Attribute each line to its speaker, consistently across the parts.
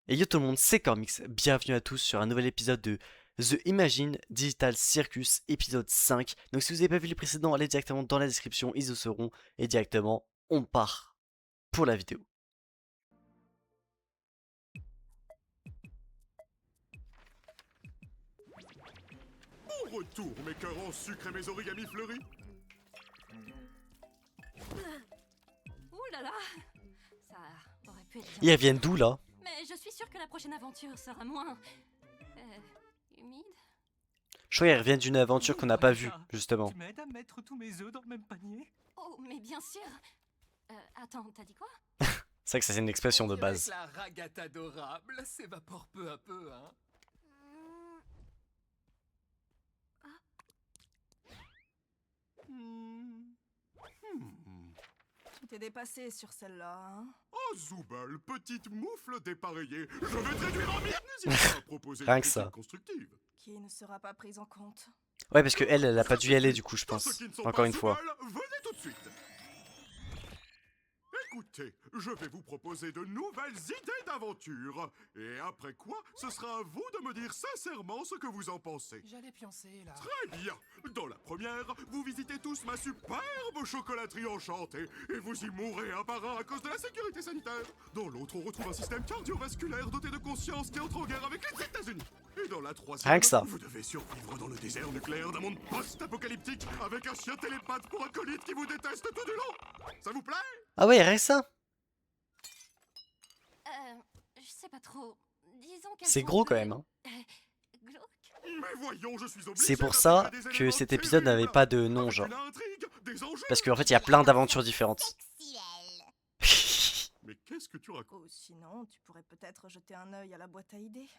Speaker 1: Et yo tout le monde, c'est Cormix, bienvenue à tous sur un nouvel épisode de The Imagine Digital Circus épisode 5. Donc si vous n'avez pas vu les précédents, allez directement dans la description, ils y seront. Et directement, on part pour la vidéo.
Speaker 2: Bon retour, mes cœurs en sucre et mes origamis fleuris.
Speaker 3: Ouh là là, ça aurait pu être
Speaker 1: Ils
Speaker 3: bien.
Speaker 1: reviennent d'où là?
Speaker 3: Mais je suis sûre que la prochaine aventure sera moins... humide.
Speaker 1: Je crois qu'ils reviennent d'une aventure qu'on n'a pas vue,
Speaker 4: Ragata,
Speaker 1: justement.
Speaker 4: Tu m'aides à mettre tous mes œufs dans le même panier?
Speaker 3: Oh, mais bien sûr. Attends, t'as dit quoi?
Speaker 1: C'est vrai que ça c'est une expression de base.
Speaker 4: Avec la ragata adorable s'évapore peu à peu, hein.
Speaker 5: Tu t'es dépassé sur celle-là, hein?
Speaker 2: Oh Zoubal, petite moufle dépareillée, je vais te réduire en miettes. N'hésite pas à proposer
Speaker 1: Rien
Speaker 2: une
Speaker 1: que
Speaker 2: critique
Speaker 1: ça.
Speaker 2: constructive.
Speaker 5: Qui ne sera pas prise en compte.
Speaker 1: Ouais, parce que elle a pas dû y aller du coup, je
Speaker 2: Pour ceux
Speaker 1: pense.
Speaker 2: qui ne sont
Speaker 1: Encore
Speaker 2: pas
Speaker 1: une fois.
Speaker 2: Zoubal, venez tout de suite. Écoutez, je vais vous proposer de nouvelles idées d'aventure. Et après quoi, ce sera à vous de me dire sincèrement ce que vous en pensez.
Speaker 4: J'allais pioncer là.
Speaker 2: Très bien. Dans la première, vous visitez tous ma superbe chocolaterie enchantée et vous y mourrez un par un à cause de la sécurité sanitaire. Dans l'autre, on retrouve un système cardiovasculaire doté de conscience qui entre en guerre avec les États-Unis. Et dans la troisième,
Speaker 1: Rien que ça.
Speaker 2: vous devez survivre dans le désert nucléaire d'un monde post-apocalyptique avec un chien télépathe pour acolyte qui vous déteste tout du long. Ça vous plaît?
Speaker 1: Ah ouais, rien que ça.
Speaker 3: Je sais pas trop. Disons qu'elles
Speaker 1: C'est
Speaker 3: sont
Speaker 1: gros
Speaker 3: un
Speaker 1: quand
Speaker 3: peu,
Speaker 1: même, hein.
Speaker 3: glauques.
Speaker 2: Mais voyons, je suis obligé
Speaker 1: C'est pour
Speaker 2: d'intégrer
Speaker 1: ça
Speaker 2: des
Speaker 1: que
Speaker 2: éléments
Speaker 1: cet épisode n'avait
Speaker 2: terribles,
Speaker 1: pas de nom,
Speaker 2: avec
Speaker 1: genre.
Speaker 2: une intrigue, des enjeux.
Speaker 1: Parce qu'en fait, il y a plein d'aventures différentes.
Speaker 2: Mais qu'est-ce que tu racontes?
Speaker 5: Oh, sinon, tu pourrais peut-être jeter un œil à la boîte à idées.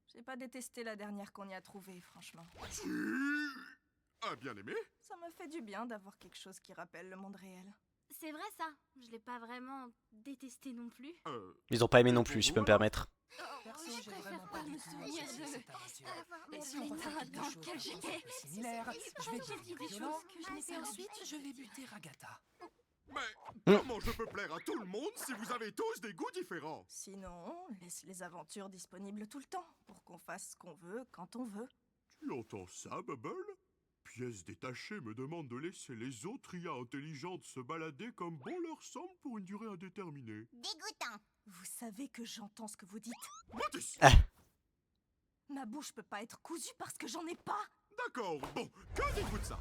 Speaker 5: J'ai pas détesté la dernière qu'on y a trouvée, franchement.
Speaker 2: Tu as bien aimé?
Speaker 5: Ça me fait du bien d'avoir quelque chose qui rappelle le monde réel.
Speaker 6: C'est vrai ça, je l'ai pas vraiment détesté non plus.
Speaker 1: Ils ont pas aimé non plus, si je peux me permettre.
Speaker 4: Perso,
Speaker 3: je
Speaker 4: j'ai
Speaker 3: préfère
Speaker 4: vraiment
Speaker 3: pas
Speaker 4: pas
Speaker 3: me
Speaker 4: du tout
Speaker 3: souvenir
Speaker 4: apprécié
Speaker 3: de-
Speaker 4: cette aventure.
Speaker 3: Mais
Speaker 4: Et si on refait
Speaker 3: l'état
Speaker 4: quelque
Speaker 3: dans
Speaker 4: chose
Speaker 3: lequel
Speaker 4: d'un
Speaker 3: j'étais.
Speaker 4: peu similaire, je vais
Speaker 3: J'ai dit
Speaker 4: devenir
Speaker 3: des
Speaker 4: violent,
Speaker 3: choses que je n'ai
Speaker 4: et
Speaker 3: pas
Speaker 4: ensuite
Speaker 3: envie.
Speaker 4: je vais buter Ragata.
Speaker 2: Mais comment je peux plaire à tout le monde si vous avez tous des goûts différents?
Speaker 5: Sinon, laisse les aventures disponibles tout le temps, pour qu'on fasse ce qu'on veut, quand on veut.
Speaker 2: Tu entends ça, Bubble? Pièce détachée me demande de laisser les autres IA intelligentes se balader comme bon leur semble pour une durée indéterminée.
Speaker 6: Dégoûtant.
Speaker 5: Vous savez que j'entends ce que vous dites.
Speaker 2: Motus!
Speaker 1: Ah.
Speaker 5: Ma bouche peut pas être cousue parce que j'en ai pas.
Speaker 2: D'accord, bon, que dites-vous de ça?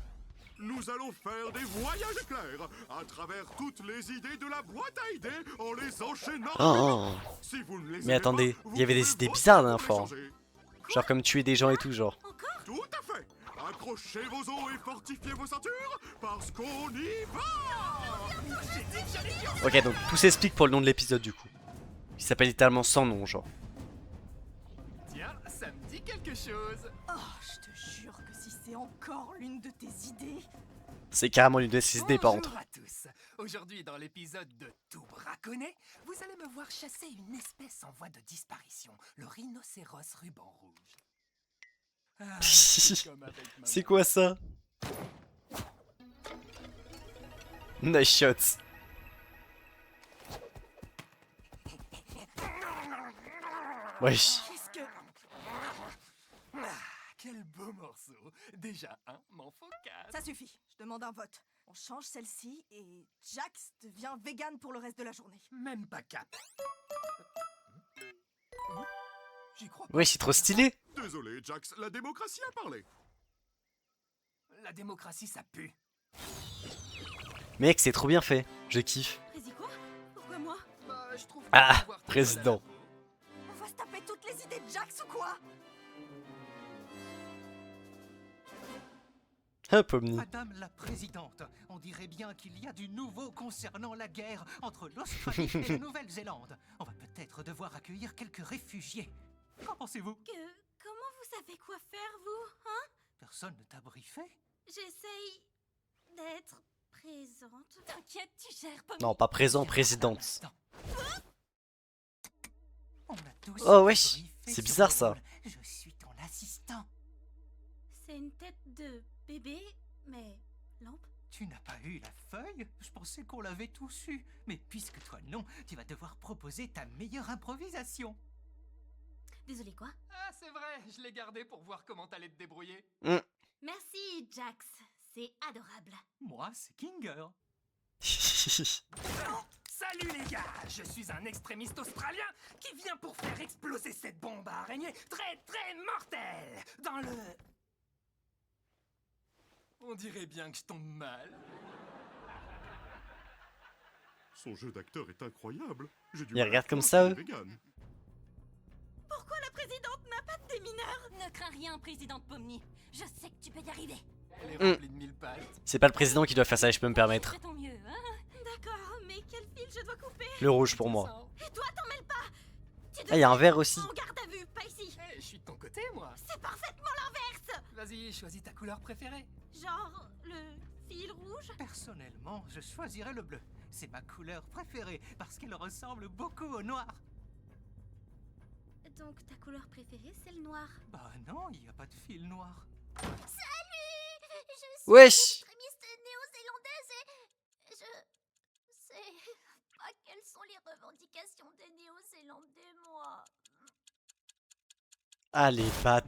Speaker 2: Nous allons faire des voyages éclairs à travers toutes les idées de la boîte à idées en les enchaînant.
Speaker 1: Oh, oh.
Speaker 2: Si vous ne les
Speaker 1: Mais
Speaker 2: aimez
Speaker 1: attendez,
Speaker 2: pas,
Speaker 1: il y avait des
Speaker 2: vous
Speaker 1: idées
Speaker 2: pouvez
Speaker 1: bizarres la
Speaker 2: voter
Speaker 1: dernière
Speaker 2: pour
Speaker 1: fois,
Speaker 2: les changer.
Speaker 1: Genre comme tuer des gens et tout, genre.
Speaker 2: Tout à fait. Accrochez vos os et fortifiez vos ceintures parce qu'on y va.
Speaker 1: Ok, donc tout s'explique pour le nom de l'épisode du coup. Il s'appelle littéralement sans nom, genre.
Speaker 4: Tiens, ça me dit quelque chose.
Speaker 5: Oh, je te jure que si c'est encore l'une de tes idées...
Speaker 1: C'est carrément l'une de ses idées par contre.
Speaker 4: Bonjour à tous. Aujourd'hui, dans l'épisode de Tout braconner, vous allez me voir chasser une espèce en voie de disparition, le rhinocéros ruban rouge. Ah, comme avec ma
Speaker 1: C'est
Speaker 4: main.
Speaker 1: quoi ça? Nice shots. Wesh.
Speaker 5: Qu'est-ce que...
Speaker 4: Ah, quel beau morceau. Déjà un, m'en faut 4.
Speaker 5: Ça suffit, je demande un vote. On change celle-ci et Jax devient vegan pour le reste de la journée.
Speaker 4: Même pas 4. J'y crois pas.
Speaker 1: Wesh, c'est trop stylé.
Speaker 2: Désolé, Jax, la démocratie a parlé.
Speaker 4: La démocratie, ça pue.
Speaker 1: Mec, c'est trop bien fait. Je kiffe.
Speaker 3: Précis quoi? Pourquoi moi?
Speaker 4: Bah, je trouve
Speaker 1: Ah,
Speaker 4: pouvoir tout
Speaker 1: président.
Speaker 4: colle à la peau.
Speaker 5: On va se taper toutes les idées de Jax ou quoi?
Speaker 1: Hop, Omni.
Speaker 7: Madame la Présidente, on dirait bien qu'il y a du nouveau concernant la guerre entre l'Australie et la Nouvelle-Zélande. On va peut-être devoir accueillir quelques réfugiés. Qu'en pensez-vous?
Speaker 6: Comment vous savez quoi faire, vous, hein?
Speaker 7: Personne ne t'a briefé?
Speaker 6: J'essaye d'être présente.
Speaker 3: T'inquiète, tu gères, Pomme.
Speaker 1: Non, pas présent,
Speaker 7: Viens,
Speaker 1: présidente.
Speaker 7: un instant. On a tous
Speaker 1: Oh,
Speaker 7: été
Speaker 1: wesh,
Speaker 7: briefés
Speaker 1: c'est
Speaker 7: sur
Speaker 1: bizarre,
Speaker 7: le
Speaker 1: ça.
Speaker 7: rôle. Je suis ton assistant.
Speaker 6: C'est une tête de bébé, mais lampe.
Speaker 7: Tu n'as pas eu la feuille? Je pensais qu'on l'avait tous eu. Mais puisque toi non, tu vas devoir proposer ta meilleure improvisation.
Speaker 6: Désolé, quoi?
Speaker 4: Ah, c'est vrai, je l'ai gardé pour voir comment t'allais te débrouiller.
Speaker 6: Merci, Jax. C'est adorable.
Speaker 7: Moi, c'est Kinger.
Speaker 4: Salut les gars, je suis un extrémiste australien qui vient pour faire exploser cette bombe à araignée très très mortelle dans le... On dirait bien que je tombe mal.
Speaker 2: Son jeu d'acteur est incroyable. J'ai du
Speaker 1: Il
Speaker 2: mal à
Speaker 1: regarde comme
Speaker 2: croire
Speaker 1: ça,
Speaker 2: qu'il
Speaker 1: eux.
Speaker 2: est vegan.
Speaker 5: Pourquoi la présidente n'a pas de démineur?
Speaker 3: Ne crains rien, présidente Pomni. Je sais que tu peux y arriver.
Speaker 4: Elle est remplie de mille pattes.
Speaker 1: C'est pas le président qui doit faire ça, je peux me permettre.
Speaker 3: Fais ton mieux, hein.
Speaker 5: D'accord, mais quel fil je dois couper?
Speaker 1: Le rouge pour moi.
Speaker 5: Et toi, t'en mêles pas! Tu
Speaker 1: Ah, il y a un vert aussi.
Speaker 5: en garde à vue, pas ici!
Speaker 4: Eh, je suis de ton côté, moi.
Speaker 5: C'est parfaitement l'inverse!
Speaker 4: Vas-y, choisis ta couleur préférée.
Speaker 5: Genre, le fil rouge?
Speaker 7: Personnellement, je choisirais le bleu. C'est ma couleur préférée parce qu'elle ressemble beaucoup au noir.
Speaker 6: Donc, ta couleur préférée, c'est le noir.
Speaker 7: Bah non, il n'y a pas de fil noir.
Speaker 6: Je suis
Speaker 1: Wesh!
Speaker 6: extrémiste néo-zélandaise et je sais pas quelles sont les revendications des Néo-Zélandais, moi.
Speaker 1: Allez, bat.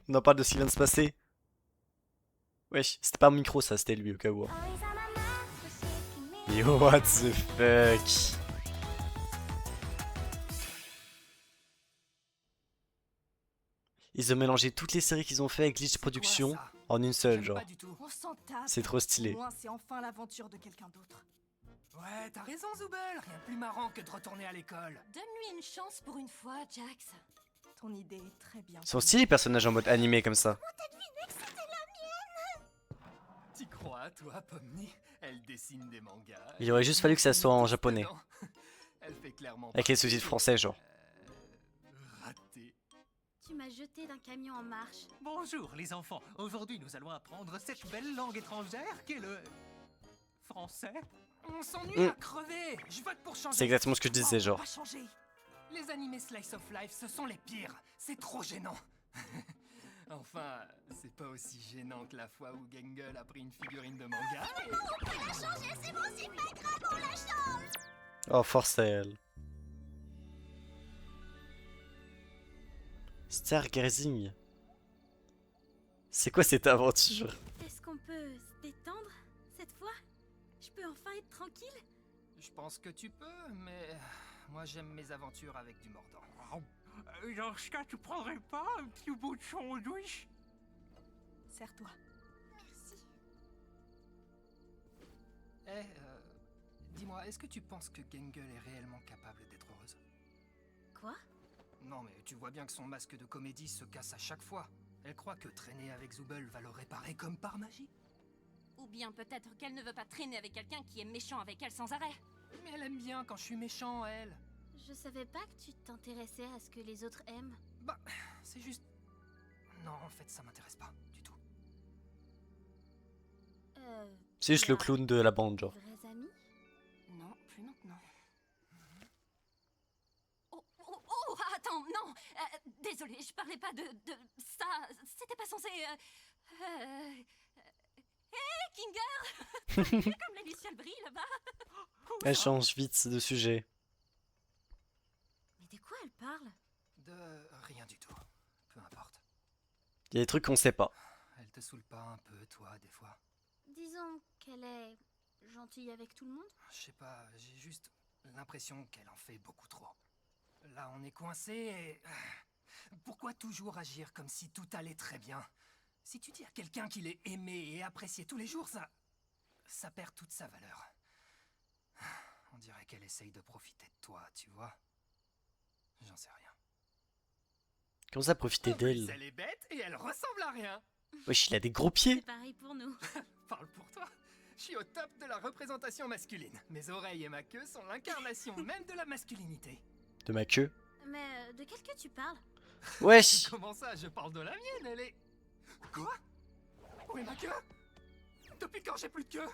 Speaker 1: On en parle de ce qui vient de se passer. Wesh, c'était pas un micro ça, c'était lui au cas où. Yo, what the fuck? Ils ont mélangé toutes les séries qu'ils ont fait avec Glitch
Speaker 4: C'est quoi,
Speaker 1: Productions
Speaker 4: ça?
Speaker 1: en une seule,
Speaker 4: J'aime
Speaker 1: genre.
Speaker 4: pas du tout.
Speaker 5: On s'en tape.
Speaker 1: C'est trop stylé.
Speaker 5: Au moins, c'est enfin l'aventure de quelqu'un d'autre.
Speaker 4: Ouais, t'as raison, Zoubel. Rien de plus marrant que de retourner à l'école.
Speaker 3: Donne-lui une chance pour une fois, Jax.
Speaker 5: Ton idée est très bien.
Speaker 1: Ils sont stylés les personnages en mode animé comme ça.
Speaker 4: T'y crois, toi, Pomni? Elle dessine des mangas.
Speaker 1: Il aurait juste fallu que ça soit en japonais.
Speaker 4: Dedans. Elle fait clairement
Speaker 1: Avec les
Speaker 4: partie
Speaker 1: sous-titres
Speaker 4: des-
Speaker 1: français, genre.
Speaker 4: Raté.
Speaker 6: Tu m'as jeté d'un camion en marche.
Speaker 7: Bonjour les enfants, aujourd'hui nous allons apprendre cette belle langue étrangère qu'est le... français.
Speaker 4: On s'ennuie à crever. Je vote pour changer.
Speaker 1: C'est exactement ce que je disais,
Speaker 4: On
Speaker 1: genre.
Speaker 4: va changer. Les animés Slice of Life, ce sont les pires. C'est trop gênant. Enfin, c'est pas aussi gênant que la fois où Gangle a pris une figurine de manga.
Speaker 1: Oh, force à elle. Stargazing. C'est quoi cette aventure?
Speaker 6: Est-ce qu'on peut se détendre cette fois? Je peux enfin être tranquille?
Speaker 4: Je pense que tu peux, mais moi j'aime mes aventures avec du mordant.
Speaker 7: Dans ce cas, tu prendrais pas un petit bout de sandwich?
Speaker 5: Serre-toi.
Speaker 6: Merci.
Speaker 4: Dis-moi, est-ce que tu penses que Gangle est réellement capable d'être heureuse?
Speaker 6: Quoi?
Speaker 4: Non, mais tu vois bien que son masque de comédie se casse à chaque fois. Elle croit que traîner avec Zoubel va le réparer comme par magie.
Speaker 3: Ou bien peut-être qu'elle ne veut pas traîner avec quelqu'un qui est méchant avec elle sans arrêt.
Speaker 4: Mais elle aime bien quand je suis méchant, elle.
Speaker 6: Je savais pas que tu t'intéressais à ce que les autres aiment.
Speaker 4: Bah, c'est juste... Non, en fait, ça m'intéresse pas du tout.
Speaker 1: C'est juste le clown de la bande, genre.
Speaker 6: Vrais amis?
Speaker 3: Non, plus maintenant. Oh, attends, non. Désolée, je parlais pas de ça. C'était pas censé. Hé, Kinger. Comme la luciole brille là-bas.
Speaker 1: Elle change vite de sujet.
Speaker 6: Mais de quoi elle parle?
Speaker 4: De rien du tout. Peu importe.
Speaker 1: Il y a des trucs qu'on sait pas.
Speaker 4: Elle te saoule pas un peu, toi, des fois?
Speaker 6: Disons qu'elle est gentille avec tout le monde.
Speaker 4: Je sais pas, j'ai juste l'impression qu'elle en fait beaucoup trop. Là, on est coincé et... Pourquoi toujours agir comme si tout allait très bien? Si tu dis à quelqu'un qu'il est aimé et apprécié tous les jours, ça perd toute sa valeur. On dirait qu'elle essaye de profiter de toi, tu vois? J'en sais rien.
Speaker 1: Comment ça profiter
Speaker 4: En plus,
Speaker 1: d'elle?
Speaker 4: elle est bête et elle ressemble à rien.
Speaker 1: Wesh, il a des gros pieds.
Speaker 6: C'est pareil pour nous.
Speaker 4: Parle pour toi. Je suis au top de la représentation masculine. Mes oreilles et ma queue sont l'incarnation même de la masculinité.
Speaker 1: De ma queue.
Speaker 6: Mais de quelle queue tu parles?
Speaker 1: Wesh.
Speaker 4: Comment ça, je parle de la mienne, elle est... Quoi? Où est ma queue? Depuis quand j'ai plus de queue?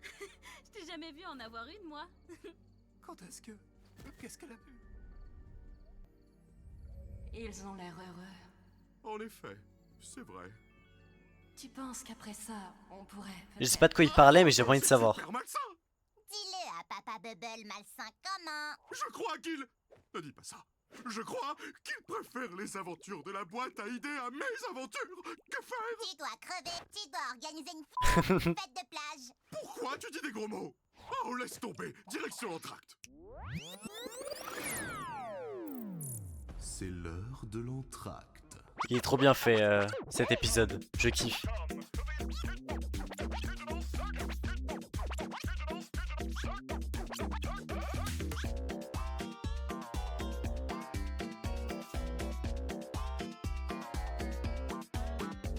Speaker 6: Je t'ai jamais vu en avoir une, moi.
Speaker 4: Quand est-ce que... Qu'est-ce qu'elle a pu?
Speaker 3: Ils ont l'air heureux.
Speaker 2: En effet, c'est vrai.
Speaker 3: Tu penses qu'après ça, on pourrait...
Speaker 1: Je sais pas de quoi il parlait, mais j'ai envie de
Speaker 2: C'est
Speaker 1: savoir.
Speaker 2: super malsain.
Speaker 6: Dis-le à Papa Bubble malsain comment?
Speaker 2: Je crois qu'il... Ne dis pas ça. Je crois qu'il préfère les aventures de la boîte à idées à mes aventures. Que faire?
Speaker 6: Tu dois crever, tu dois organiser une fête de plage.
Speaker 2: Pourquoi tu dis des gros mots? Oh, laisse tomber. Direction l'entracte. C'est l'heure de l'entracte.
Speaker 1: Il est trop bien fait cet épisode. Je kiffe.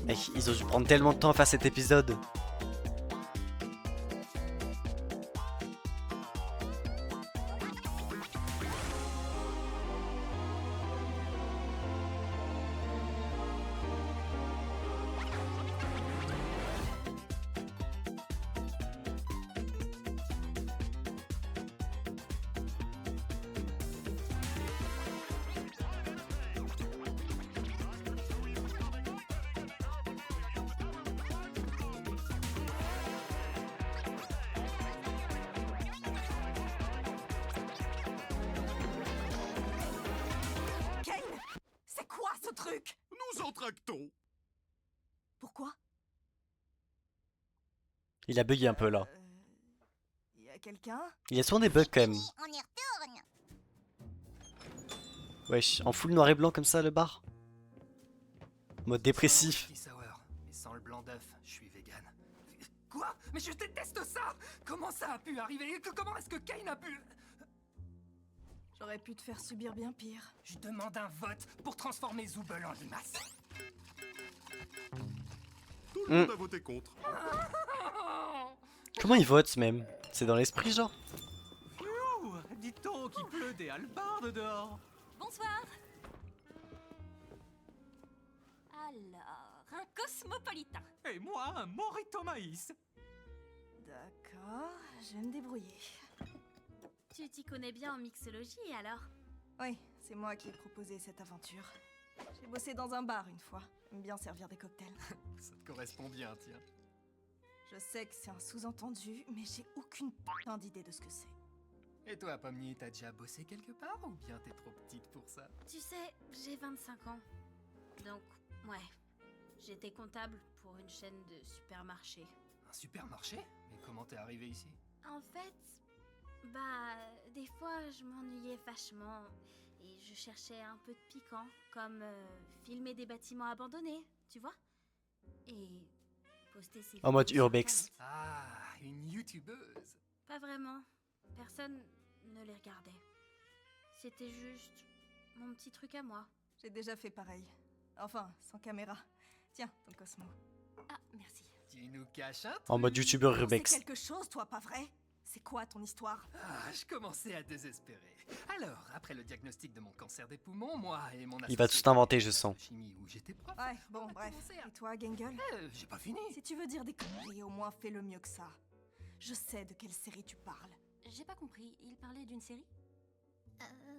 Speaker 1: Mec, ils ont dû prendre tellement de temps à faire cet épisode.
Speaker 5: Kane, c'est quoi ce truc?
Speaker 2: Nous entractons.
Speaker 5: Pourquoi?
Speaker 1: Il a bugué un peu là.
Speaker 5: Y a quelqu'un?
Speaker 1: Il y a souvent des bugs quand même.
Speaker 6: Fini, on y retourne.
Speaker 1: Wesh, en full noir et blanc comme ça le bar. Mode dépressif.
Speaker 4: Whisky sour, mais sans le blanc d'œuf, je suis vegan. Quoi? Mais je déteste ça! Comment ça a pu arriver? Comment est-ce que Kane a pu...
Speaker 5: J'aurais pu te faire subir bien pire.
Speaker 4: Je demande un vote pour transformer Zooble en limace.
Speaker 2: Tout le monde a voté contre.
Speaker 1: Comment il vote même? C'est dans l'esprit genre?
Speaker 7: Ouh, dites donc, il pleut des hallebardes dehors.
Speaker 3: Bonsoir. Alors, un cosmopolitain.
Speaker 7: Et moi, un morito maïs.
Speaker 5: D'accord, je vais me débrouiller.
Speaker 6: Tu t'y connais bien en mixologie alors?
Speaker 5: Oui, c'est moi qui ai proposé cette aventure. J'ai bossé dans un bar une fois. J'aime bien servir des cocktails.
Speaker 4: Ça te correspond bien, tiens.
Speaker 5: Je sais que c'est un sous-entendu, mais j'ai aucune putain d'idée de ce que c'est.
Speaker 4: Et toi, Pomni, t'as déjà bossé quelque part ou bien t'es trop petite pour ça?
Speaker 6: Tu sais, j'ai 25 ans. Donc, ouais. J'étais comptable pour une chaîne de supermarchés.
Speaker 4: Un supermarché? Mais comment t'es arrivé ici?
Speaker 6: En fait, bah, des fois, je m'ennuyais vachement et je cherchais un peu de piquant, comme filmer des bâtiments abandonnés, tu vois? Et poster ces
Speaker 1: En mode
Speaker 6: vidéos sur
Speaker 1: urbex.
Speaker 6: Internet.
Speaker 4: Ah, une youtubeuse.
Speaker 6: Pas vraiment. Personne ne les regardait. C'était juste mon petit truc à moi.
Speaker 5: J'ai déjà fait pareil. Enfin, sans caméra. Tiens, ton Cosmo.
Speaker 3: Ah, merci.
Speaker 4: Tu nous caches un truc?
Speaker 1: En mode youtubeur
Speaker 5: C'est
Speaker 1: urbex.
Speaker 5: quelque chose, toi, pas vrai? C'est quoi ton histoire?
Speaker 4: Ah, je commençais à désespérer. Alors, après le diagnostic de mon cancer des poumons, moi et mon
Speaker 1: Il va
Speaker 4: associé
Speaker 1: tout inventer,
Speaker 4: de
Speaker 1: je sens.
Speaker 4: chimie où j'étais prof.
Speaker 5: Ouais, bon,
Speaker 4: on a
Speaker 5: bref.
Speaker 4: commencé à-
Speaker 5: Et toi, Gangle?
Speaker 4: J'ai pas fini.
Speaker 5: Si tu veux dire des conneries, au moins fais-le mieux que ça. Je sais de quelle série tu parles.
Speaker 3: J'ai pas compris. Il parlait d'une série?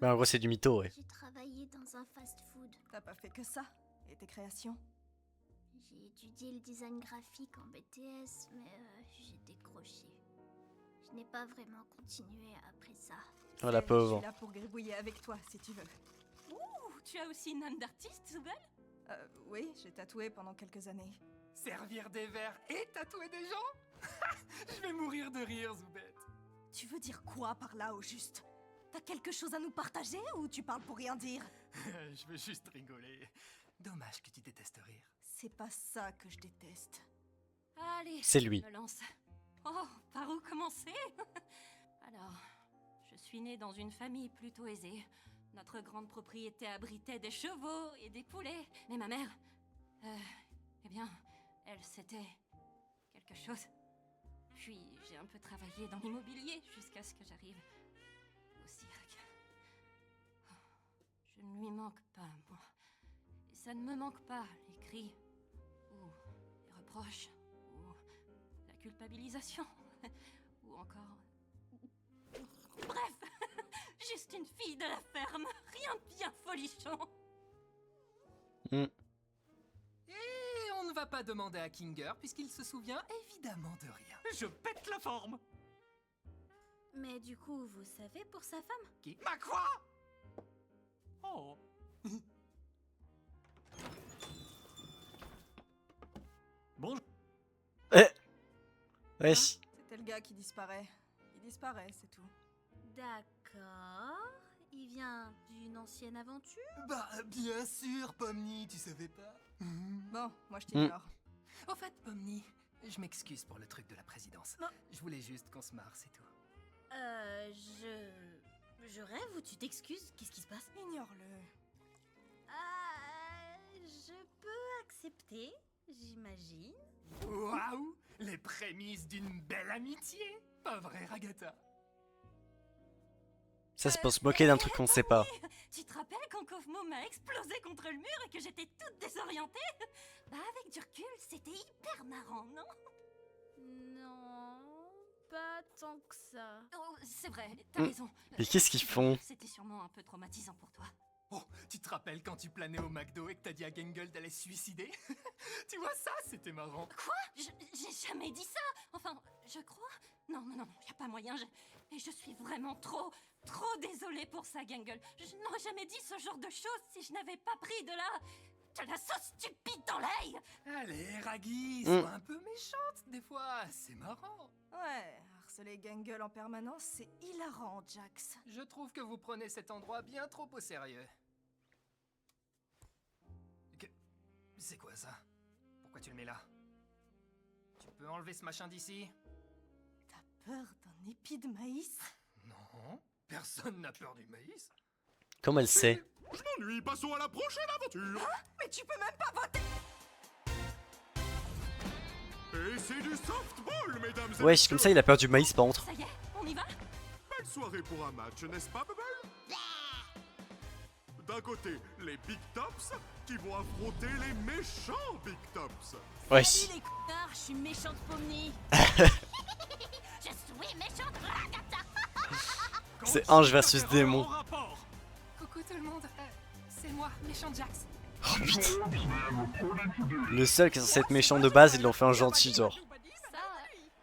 Speaker 1: Bah en gros c'est du mytho ouais.
Speaker 6: J'ai travaillé dans un fast-food.
Speaker 5: T'as pas fait que ça? Et tes créations?
Speaker 6: J'ai étudié le design graphique en BTS, mais j'ai décroché. Je n'ai pas vraiment continué après ça.
Speaker 1: Oh la
Speaker 5: Je
Speaker 1: pauvre.
Speaker 5: suis là pour gribouiller avec toi, si tu veux.
Speaker 3: Ouh, tu as aussi une âme d'artiste, Zooble?
Speaker 5: Oui, j'ai tatoué pendant quelques années.
Speaker 4: Servir des verres et tatouer des gens? Je vais mourir de rire, Zoubette.
Speaker 5: Tu veux dire quoi par là, au juste? T'as quelque chose à nous partager ou tu parles pour rien dire?
Speaker 4: Je veux juste rigoler. Dommage que tu détestes rire.
Speaker 5: C'est pas ça que je déteste.
Speaker 3: Allez,
Speaker 1: C'est lui.
Speaker 3: je me lance. Oh, par où commencer? Alors, je suis née dans une famille plutôt aisée. Notre grande propriété abritait des chevaux et des poulets. Mais ma mère, eh bien, elle, c'était quelque chose. Puis, j'ai un peu travaillé dans l'immobilier jusqu'à ce que j'arrive au cirque. Oh, je ne lui manque pas, moi. Et ça ne me manque pas, les cris, ou les reproches, ou la culpabilisation, ou encore... Bref, juste une fille de la ferme, rien de bien folichon.
Speaker 4: Et on ne va pas demander à Kinger puisqu'il se souvient évidemment de rien.
Speaker 7: Je pète la forme.
Speaker 6: Mais du coup, vous savez pour sa femme?
Speaker 4: Qui?
Speaker 7: Ma quoi? Oh. Bonjour.
Speaker 1: Wesh.
Speaker 5: C'était le gars qui disparaît. Il disparaît, c'est tout.
Speaker 6: D'accord. Il vient d'une ancienne aventure?
Speaker 4: Bah, bien sûr, Pomni, tu savais pas?
Speaker 5: Bon, moi je t'ignore.
Speaker 4: Au fait, Pomni, je m'excuse pour le truc de la présidence.
Speaker 6: Non.
Speaker 4: Je voulais juste qu'on se marre, c'est tout.
Speaker 6: Je rêve ou tu t'excuses? Qu'est-ce qui se passe?
Speaker 5: Ignore-le.
Speaker 6: Je peux accepter, j'imagine.
Speaker 4: Waouh! Les prémices d'une belle amitié! Pas vrai, Ragata?
Speaker 1: Ça c'est pour se moquer d'un truc qu'on sait pas.
Speaker 3: Tu te rappelles quand Kofmo m'a explosé contre le mur et que j'étais toute désorientée? Bah avec du recul, c'était hyper marrant, non?
Speaker 6: Non, pas tant que ça.
Speaker 3: Oh, c'est vrai, t'as raison.
Speaker 1: Mais qu'est-ce qu'ils font?
Speaker 3: C'était sûrement un peu traumatisant pour toi.
Speaker 4: Oh, tu te rappelles quand tu planais au McDo et que t'as dit à Gangle d'aller se suicider? Tu vois, ça, c'était marrant.
Speaker 3: Quoi? J'ai jamais dit ça. Enfin, je crois. Non, y a pas moyen. Et je suis vraiment trop désolée pour ça, Gangle. Je n'aurais jamais dit ce genre de choses si je n'avais pas pris de la sauce stupide dans l'œil.
Speaker 4: Allez, Raggy, sois un peu méchante des fois, c'est marrant.
Speaker 5: Ouais, harceler Gangle en permanence, c'est hilarant, Jax.
Speaker 4: Je trouve que vous prenez cet endroit bien trop au sérieux. C'est quoi ça? Pourquoi tu le mets là? Tu peux enlever ce machin d'ici?
Speaker 5: T'as peur d'un épi de maïs?
Speaker 4: Non, personne n'a peur du maïs.
Speaker 1: Comment elle sait?
Speaker 2: Je m'ennuie, passons à la prochaine aventure.
Speaker 5: Mais tu peux même pas voter!
Speaker 2: Et c'est du softball, mesdames et
Speaker 1: Wesh,
Speaker 2: messieurs.
Speaker 1: comme ça il a peur du maïs par contre.
Speaker 3: Ça y est, on y va?
Speaker 2: Belle soirée pour un match, n'est-ce pas, Bubble? D'un côté, les Big Tops qui vont affronter les méchants Big Tops.
Speaker 1: Wesh.
Speaker 6: Salut les connards, je suis méchante Pomni.
Speaker 3: Je suis méchante Ragata.
Speaker 1: C'est ange versus démon.
Speaker 4: Coucou tout le monde, c'est moi, méchant Jax.
Speaker 1: Oh putain. Le seul qui est censé être méchant de base, ils l'ont fait en gentil, genre.
Speaker 3: Ça,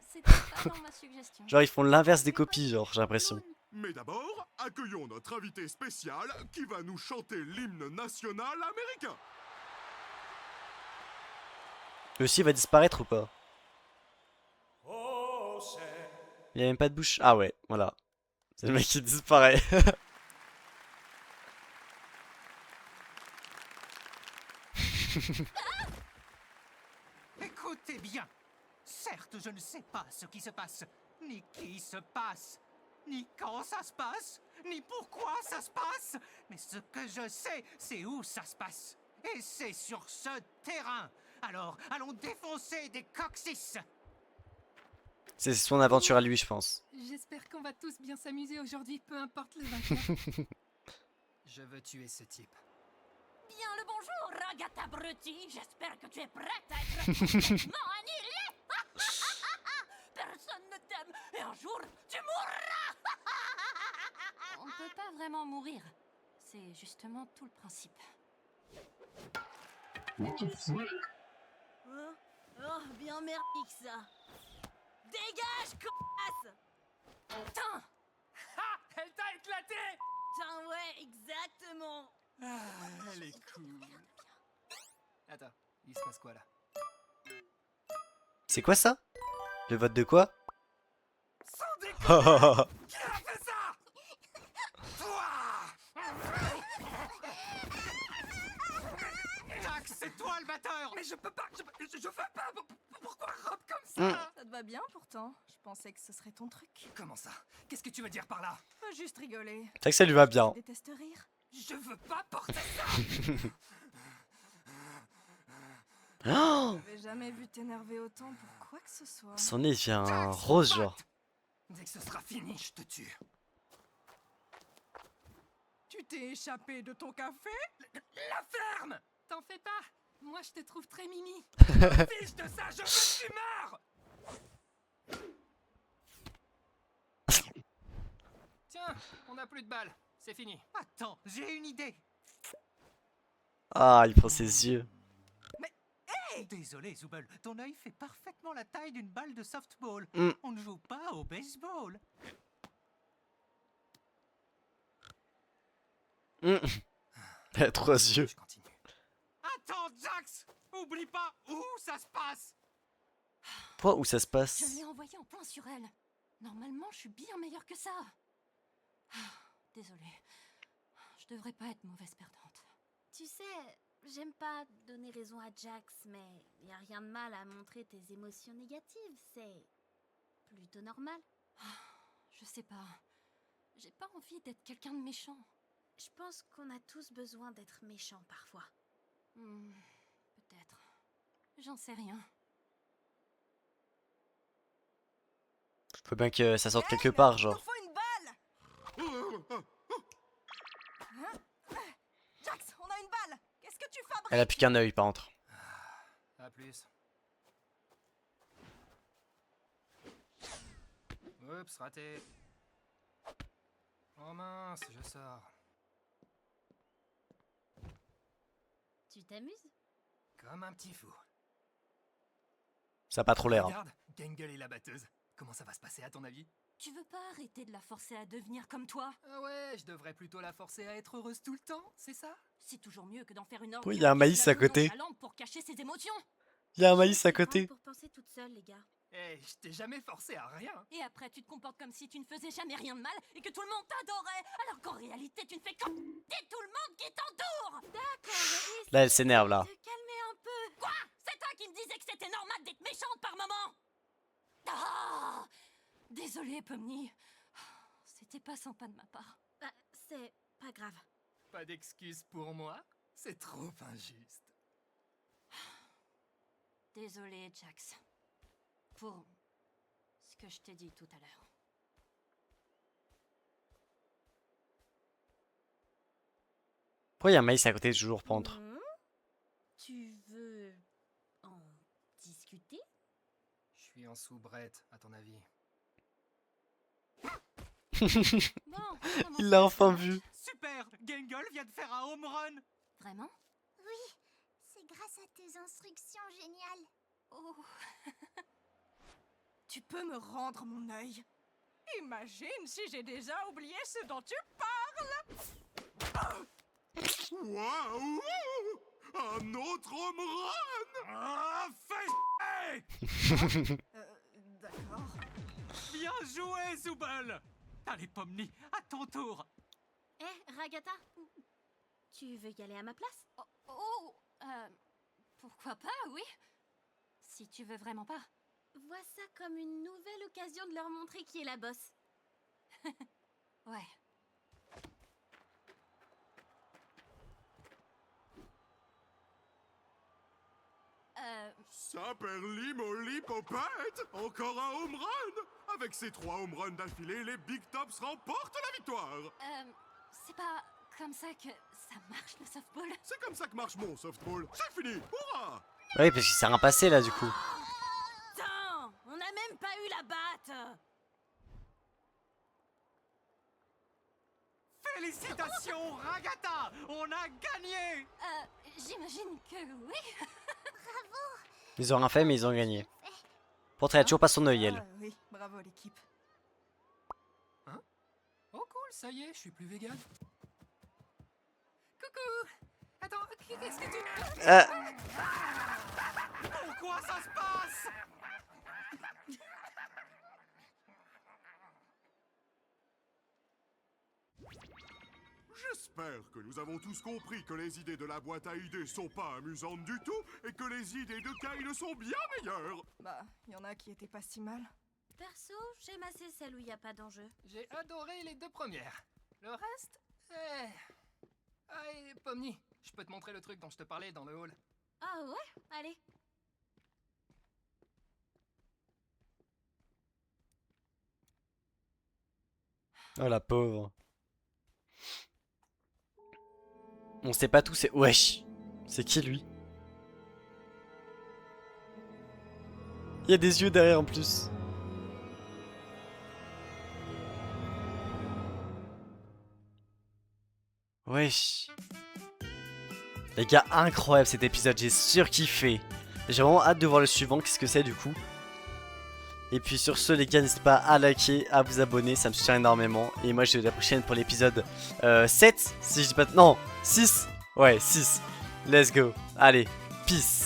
Speaker 3: c'était pas dans ma suggestion.
Speaker 1: Genre ils font l'inverse des copies, genre, j'ai l'impression.
Speaker 2: Mais d'abord, accueillons notre invité spécial qui va nous chanter l'hymne national américain.
Speaker 1: Lui aussi il va disparaître ou pas? Il a même pas de bouche. Ah ouais, voilà. C'est le mec qui disparaît.
Speaker 7: Écoutez bien. Certes, je ne sais pas ce qui se passe, ni qui se passe, ni quand ça se passe, ni pourquoi ça se passe. Mais ce que je sais, c'est où ça se passe. Et c'est sur ce terrain. Alors, allons défoncer des coccyx.
Speaker 1: C'est son aventure à lui, je pense.
Speaker 4: J'espère qu'on va tous bien s'amuser aujourd'hui, peu importe le vainqueur. Je veux tuer ce type.
Speaker 3: Bien le bonjour, Ragata Brutti. J'espère que tu es prête à être complètement annihilée. Personne ne t'aime et un jour, tu mourras. On peut pas vraiment mourir. C'est justement tout le principe.
Speaker 6: Hein? Oh, bien merdique ça. Dégage, connasse!
Speaker 3: Putain!
Speaker 4: Ah, elle t'a éclaté!
Speaker 6: Putain, ouais, exactement.
Speaker 4: Ah, elle est cool. Attends, il se passe quoi là?
Speaker 1: C'est quoi ça? Le vote de quoi?
Speaker 4: Sans déconner! Qui a fait ça? Toi!
Speaker 7: Jax, c'est toi le batteur.
Speaker 4: Mais je peux pas, je veux pas! Pourquoi Rob comme ça?
Speaker 5: Ça te va bien pourtant. Je pensais que ce serait ton truc.
Speaker 4: Comment ça? Qu'est-ce que tu veux dire par là?
Speaker 5: Faut juste rigoler.
Speaker 1: C'est vrai que ça lui va bien.
Speaker 5: Je déteste rire.
Speaker 4: Je veux pas porter ça!
Speaker 1: Oh,
Speaker 5: J'avais jamais vu t'énerver autant pour quoi que ce soit.
Speaker 1: son nez devient un rose, genre.
Speaker 4: Dès que ce sera fini, je te tue.
Speaker 5: Tu t'es échappé de ton café?
Speaker 4: La ferme! T'en fais pas! Moi, je te trouve très mimi. Fiche de ça, je veux que tu meurs! Tiens, on a plus de balles. C'est fini.
Speaker 7: Attends, j'ai une idée.
Speaker 1: Ah, il prend ses yeux.
Speaker 5: arrêtez!
Speaker 7: Désolé, Zooble, ton œil fait parfaitement la taille d'une balle de softball.
Speaker 1: Mm.
Speaker 7: On ne joue pas au baseball.
Speaker 1: Elle a 3 yeux.
Speaker 4: Je continue.
Speaker 7: Attends, Jax! Oublie pas où ça se passe!
Speaker 1: Pourquoi où ça se
Speaker 3: Je
Speaker 1: passe?
Speaker 3: l'ai envoyé en point sur elle. Normalement, je suis bien meilleure que ça. Désolée. Je devrais pas être mauvaise perdante.
Speaker 6: Tu sais, j'aime pas donner raison à Jax, mais y a rien de mal à montrer tes émotions négatives, c'est plutôt normal.
Speaker 3: Je sais pas. J'ai pas envie d'être quelqu'un de méchant.
Speaker 6: Je pense qu'on a tous besoin d'être méchants parfois.
Speaker 3: Peut-être. J'en sais rien.
Speaker 1: Faut bien que ça sorte quelque
Speaker 5: Hey,
Speaker 1: part,
Speaker 5: Il nous
Speaker 1: genre.
Speaker 5: faut une balle! Jax, on a une balle! Qu'est-ce que tu fabriques?
Speaker 1: Elle a plus qu'un œil, par contre.
Speaker 4: À plus. Oups, raté. Oh mince, je sors.
Speaker 6: Tu t'amuses?
Speaker 4: Comme un petit fou.
Speaker 1: Ça a pas trop l'air. Hein.
Speaker 4: Regarde, Gangle est la batteuse. Comment ça va se passer à ton avis?
Speaker 3: Tu veux pas arrêter de la forcer à devenir comme toi?
Speaker 4: Ah ouais, je devrais plutôt la forcer à être heureuse tout le temps, c'est ça?
Speaker 3: C'est toujours mieux que d'en faire une
Speaker 1: Oui, il y a un maïs à côté.
Speaker 3: pour cacher ses émotions.
Speaker 1: Il y a un maïs à
Speaker 6: Je suis
Speaker 1: côté.
Speaker 6: grande pour penser toute seule, les gars.
Speaker 4: Eh, je t'ai jamais forcé à rien.
Speaker 3: Et après, tu te comportes comme si tu ne faisais jamais rien de mal et que tout le monde t'adorait, alors qu'en réalité, tu ne fais que d***er tout le monde qui t'entoure.
Speaker 6: D'accord,
Speaker 1: Là, elle s'énerve, là.
Speaker 6: te calmer un peu.
Speaker 3: Quoi? C'est toi qui me disais que c'était normal d'être méchante par moment. Ah! Désolée, Pomni. C'était pas sympa de ma part.
Speaker 6: Bah, c'est pas grave.
Speaker 4: Pas d'excuse pour moi? C'est trop injuste.
Speaker 3: Désolée, Jax. Pour ce que je t'ai dit tout à l'heure.
Speaker 1: Pourquoi il y a un maïs à côté toujours pendre?
Speaker 6: Tu veux en discuter?
Speaker 4: Je suis en soubrette, à ton avis.
Speaker 3: Bon, comment
Speaker 1: Il
Speaker 3: ça,
Speaker 1: l'a
Speaker 3: ça
Speaker 1: enfin
Speaker 3: marche?
Speaker 1: vu.
Speaker 7: Super! Gangle vient de faire un home run!
Speaker 3: Vraiment?
Speaker 8: Oui, c'est grâce à tes instructions géniales.
Speaker 3: Oh.
Speaker 5: Tu peux me rendre mon œil? Imagine si j'ai déjà oublié ce dont tu parles!
Speaker 2: Waouh! Un autre home run!
Speaker 7: Ah, fais
Speaker 5: D'accord.
Speaker 7: Bien joué, Zooble! Allez, Pomni, à ton tour!
Speaker 6: Eh, Ragata, tu veux y aller à ma place?
Speaker 3: Pourquoi pas, oui? Si tu veux vraiment pas.
Speaker 6: Vois ça comme une nouvelle occasion de leur montrer qui est la boss.
Speaker 3: Ouais.
Speaker 2: Saperli-molly-popette! Encore un home run! Avec ces 3 home runs d'affilée, les Big Tops remportent la victoire!
Speaker 3: C'est pas comme ça que ça marche le softball.
Speaker 2: C'est comme ça que marche mon softball. C'est fini! Hurrah!
Speaker 1: Oui, parce qu'il s'est rien passé, là, du coup.
Speaker 6: Putain, on n'a même pas eu la batte.
Speaker 7: Félicitations, Ragata! On a gagné!
Speaker 3: J'imagine que oui.
Speaker 1: Ils ont rien fait, mais ils ont gagné. Pourtant, elle a toujours pas son œil, elle.
Speaker 5: Ah, oui, bravo l'équipe.
Speaker 4: Oh cool, ça y est, je suis plus vegan. Coucou! Attends, qu'est-ce que tu...
Speaker 7: Pourquoi ça se passe?
Speaker 2: J'espère que nous avons tous compris que les idées de la boîte à idées sont pas amusantes du tout et que les idées de Kyle sont bien meilleures.
Speaker 5: Bah, y en a qui étaient pas si mal.
Speaker 6: Perso, j'aime assez celle où il n'y a pas d'enjeu.
Speaker 4: J'ai adoré les 2 premières. Le reste, Ah, et Pomni, je peux te montrer le truc dont je te parlais dans le hall.
Speaker 6: Ah ouais? Allez.
Speaker 1: Oh, la pauvre. On sait pas tout, c'est... Wesh. C'est qui, lui? Il y a des yeux derrière, en plus. Wesh. Les gars, incroyable cet épisode, j'ai surkiffé. J'ai vraiment hâte de voir le suivant, qu'est-ce que c'est du coup. Et puis sur ce les gars, n'hésitez pas à liker, à vous abonner, ça me soutient énormément. Et moi je te dis à la prochaine pour l'épisode 7, si je dis pas... Non, 6. Ouais, 6. Let's go. Allez, peace.